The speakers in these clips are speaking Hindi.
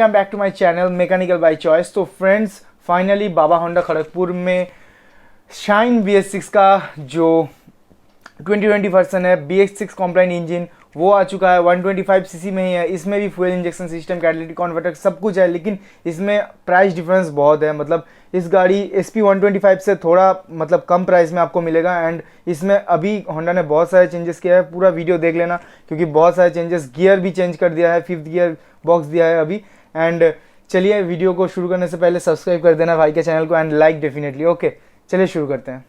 Welcome back to my channel mechanical by choice. तो friends finally Baba Honda Kharagpur में शाइन BS6 का जो 2020 वर्जन है BS6 कॉम्प्लाइंट इंजन वो आ चुका है। 125 सीसी में ही है। इसमें भी fuel injection system, catalytic converter सब कुछ है, लेकिन इसमें प्राइस डिफरेंस बहुत है। मतलब इस गाड़ी SP 125 से थोड़ा मतलब कम प्राइस में आपको मिलेगा। एंड इसमें अभी होंडा ने बहुत सारे चेंजेस किया है। पूरा वीडियो देख लेना क्योंकि बहुत सारे चेंजेस, गियर भी चेंज कर दिया है, 5th गियर बॉक्स दिया है अभी। एंड चलिए वीडियो को शुरू करने से पहले सब्सक्राइब कर देना भाई के चैनल को एंड लाइक डेफिनेटली। ओके चलिए शुरू करते हैं।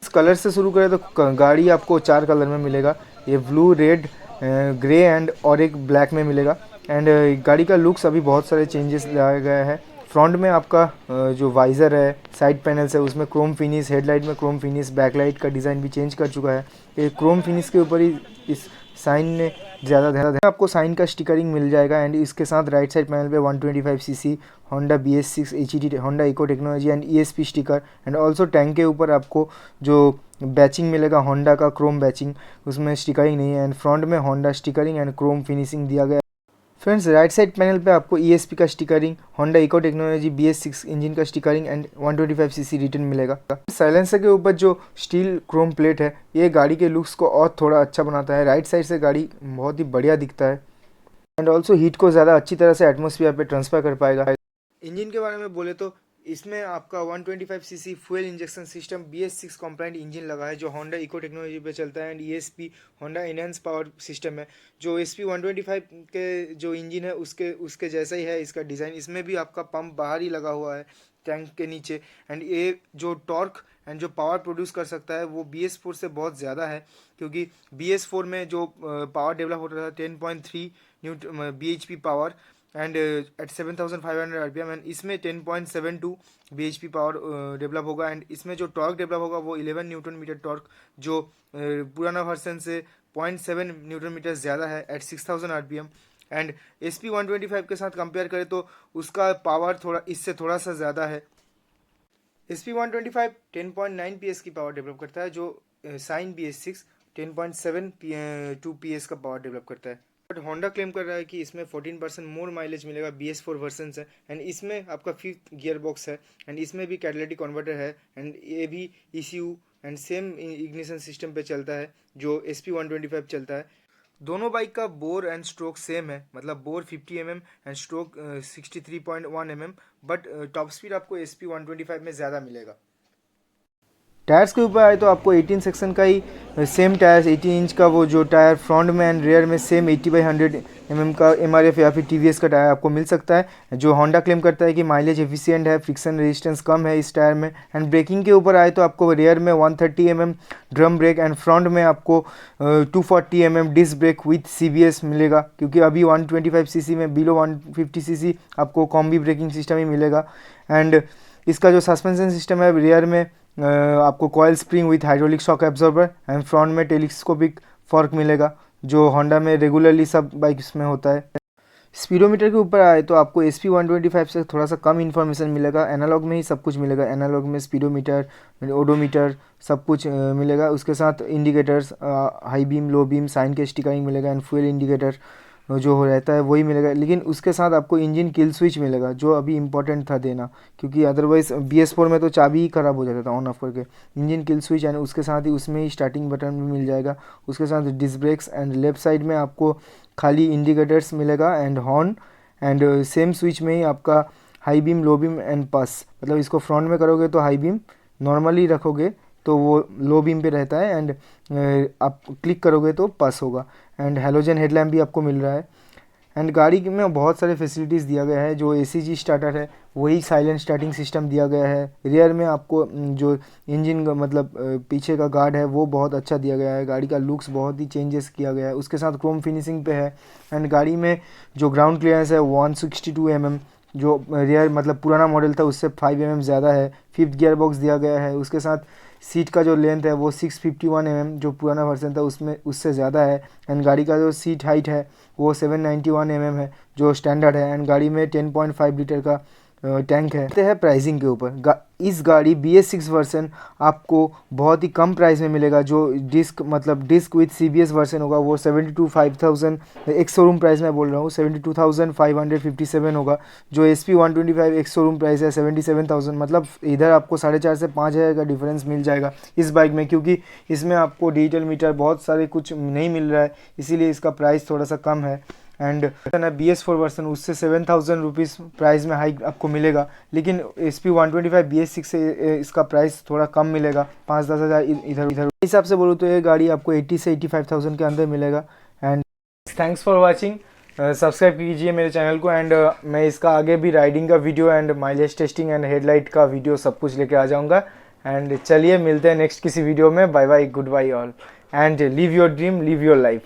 इस कलर से शुरू करें तो गाड़ी आपको 4 कलर में मिलेगा। ये ब्लू, रेड, ग्रे एंड और एक ब्लैक में मिलेगा। एंड गाड़ी का लुक्स अभी बहुत सारे चेंजेस लाया गया है। फ्रंट में आपका जो वाइज़र है, साइड पैनल्स है, उसमें क्रोम फिनिश, हेडलाइट में क्रोम फिनिश, बैकलाइट का डिज़ाइन भी चेंज कर चुका है। ये क्रोम फिनिश के ऊपर ही इस साइन ने ज़्यादा ध्यान है। आपको साइन का स्टिकरिंग मिल जाएगा। एंड इसके साथ राइट साइड पैनल पे 125 CC Honda BS6 HET Honda eco technology and ESP sticker. And also tank के ऊपर आपको जो बैचिंग मिलेगा होंडा का क्रोम बैचिंग, उसमें स्टिकरिंग नहीं है। एंड फ्रंट में Honda stickering and Chrome finishing दिया गया। फ्रेंड्स राइट साइड पैनल पे आपको ESP का stickering, Honda eco technology BS6 engine का स्टिकरिंग एंड 125 सीसी रिटर्न मिलेगा। साइलेंसर के ऊपर जो स्टील क्रोम प्लेट है, ये गाड़ी के लुक्स को और थोड़ा अच्छा बनाता है। राइट साइड से गाड़ी बहुत ही बढ़िया दिखता है। एंड ऑल्सो हीट को ज़्यादा अच्छी तरह से एटमोसफियर पे ट्रांसफर कर पाएगा। इंजन के बारे में बोले तो इसमें आपका 125 CC fuel injection system BS6 compliant engine लगा है जो होंडा इको टेक्नोलॉजी पे चलता है। And ESP Honda enhance power system है जो SP 125 के जो इंजन है उसके जैसा ही है इसका डिज़ाइन। इसमें भी आपका पंप बाहर ही लगा हुआ है टैंक के नीचे। एंड ये जो टॉर्क एंड जो पावर प्रोड्यूस कर सकता है वो BS4 से बहुत ज़्यादा है, क्योंकि BS4 में जो पावर डेवलप होता था 10.3 bhp power and at 7500 RPM। And इसमें 10.72 bhp पावर डेवलप होगा। एंड इसमें जो टॉर्क डेवलप होगा वो 11 न्यूटन मीटर टॉर्क, जो पुराना वर्जन से 0.7 न्यूटन मीटर ज़्यादा है एट 6000 RPM। एंड SP 125 के साथ कंपेयर करें तो उसका पावर थोड़ा इससे थोड़ा सा ज़्यादा है। SP 125 10.9 PS की पावर डेवलप करता है, जो साइन BS6 10.72 PS का पावर डेवलप करता है। बट होंडा क्लेम कर रहा है कि इसमें 14% मोर माइलेज मिलेगा BS4 वर्जन से। एंड इसमें आपका 5th गियर बॉक्स है। एंड इसमें भी कैटालिटिक कन्वर्टर है। एंड ये भी ECU and same ignition system पे चलता है जो SP 125 चलता है। दोनों बाइक का बोर एंड स्ट्रोक सेम है, मतलब bore 50 mm and stroke 63.1 mm। But top speed आपको SP 125 में ज़्यादा मिलेगा। टायर्स के ऊपर आए तो आपको 18 सेक्शन का ही सेम टायर्स, 18 इंच का वो जो टायर फ्रंट में एंड रेयर में सेम 80/100 mm का MRF या फिर TVS का टायर आपको मिल सकता है, जो होंडा क्लेम करता है कि माइलेज एफिशिएंट है, फ्रिक्शन रेजिस्टेंस कम है इस टायर में। एंड ब्रेकिंग के ऊपर आए तो आपको रेयर में 130 mm drum brake and front में आपको 240 mm disc brake with CBS मिलेगा, क्योंकि अभी 125 सीसी में बिलो 150 सीसी आपको कॉम्बी ब्रेकिंग सिस्टम ही मिलेगा। एंड इसका जो सस्पेंशन सिस्टम है, रेयर में आपको coil spring with hydraulic shock absorber and front में टेलीस्कोपिक फॉर्क मिलेगा, जो होंडा में रेगुलरली सब बाइक्स में होता है। स्पीडोमीटर के ऊपर आए तो आपको SP 125 से थोड़ा सा कम इन्फॉर्मेशन मिलेगा। एनालॉग में ही सब कुछ मिलेगा। एनालॉग में स्पीडोमीटर, ओडोमीटर सब कुछ मिलेगा। उसके साथ indicators, high beam, low beam, Shine के स्टिकरिंग मिलेगा एंड फ्यूल इंडिकेटर जो हो रहता है वही मिलेगा। लेकिन उसके साथ आपको इंजन किल स्विच मिलेगा, जो अभी इंपॉर्टेंट था देना, क्योंकि अदरवाइज BS4 में तो चाबी ही ख़राब हो जाता था ऑन ऑफ करके। इंजन किल स्विच एंड उसके साथ ही उसमें ही स्टार्टिंग बटन भी मिल जाएगा। उसके साथ disc brakes and left side में आपको खाली इंडिकेटर्स मिलेगा and horn. And same switch में ही आपका high beam, low beam and pass, मतलब इसको फ्रंट में करोगे तो हाई बीम, नॉर्मली रखोगे तो वो लो बीम पे रहता है। एंड आप क्लिक करोगे तो पास होगा। एंड हेलोजन हेडलैम्प भी आपको मिल रहा है। एंड गाड़ी में बहुत सारे फैसिलिटीज़ दिया गया है। जो ACG स्टार्टर है वही साइलेंट स्टार्टिंग सिस्टम दिया गया है। रियर में आपको जो इंजन का मतलब पीछे का गार्ड है वो बहुत अच्छा दिया गया है। गाड़ी का लुक्स बहुत ही चेंजेस किया गया है, उसके साथ क्रोम फिनिशिंग पे है। एंड गाड़ी में जो ग्राउंड क्लियरेंस है 162 mm, जो रियर मतलब पुराना मॉडल था उससे 5 mm ज़्यादा है। 5th गियर बॉक्स दिया गया है। उसके साथ सीट का जो लेंथ है वो 651 mm, जो पुराना वर्जन था उसमें उससे ज़्यादा है। एंड गाड़ी का जो सीट हाइट है वो 791 mm है, जो स्टैंडर्ड है। एंड गाड़ी में 10.5 लीटर का टैंक है। तो है प्राइसिंग के ऊपर, इस गाड़ी BS6 वर्सन आपको बहुत ही कम प्राइस में मिलेगा। जो डिस्क विथ CBS वर्सन होगा वो 72,500 एक शोरूम प्राइस में बोल रहा हूँ 72,557 होगा। जो SP125 एक शोरूम प्राइस है 77,000, मतलब इधर आपको 4,500 से 5,000 का डिफरेंस मिल जाएगा इस बाइक में, क्योंकि इसमें आपको डिजिटल मीटर बहुत सारे कुछ नहीं मिल रहा है, इसीलिए इसका प्राइस थोड़ा सा कम है। एंड BS4 वर्सन उससे 7,000 रुपीज़ प्राइस में हाइक आपको मिलेगा, लेकिन SP125 BS6 से इसका प्राइस थोड़ा कम मिलेगा, 5-10 हज़ार इधर उधर। हिसाब से बोलूँ तो ये गाड़ी आपको 80 से 85,000 के अंदर मिलेगा। And thanks for watching, subscribe कीजिए मेरे चैनल को। एंड मैं इसका आगे भी राइडिंग का video and mileage testing and headlight का वीडियो सब कुछ लेके आ जाऊँगा। एंड चलिए मिलते हैं नेक्स्ट किसी वीडियो में। Bye bye, goodbye all, and live your dream, live your life.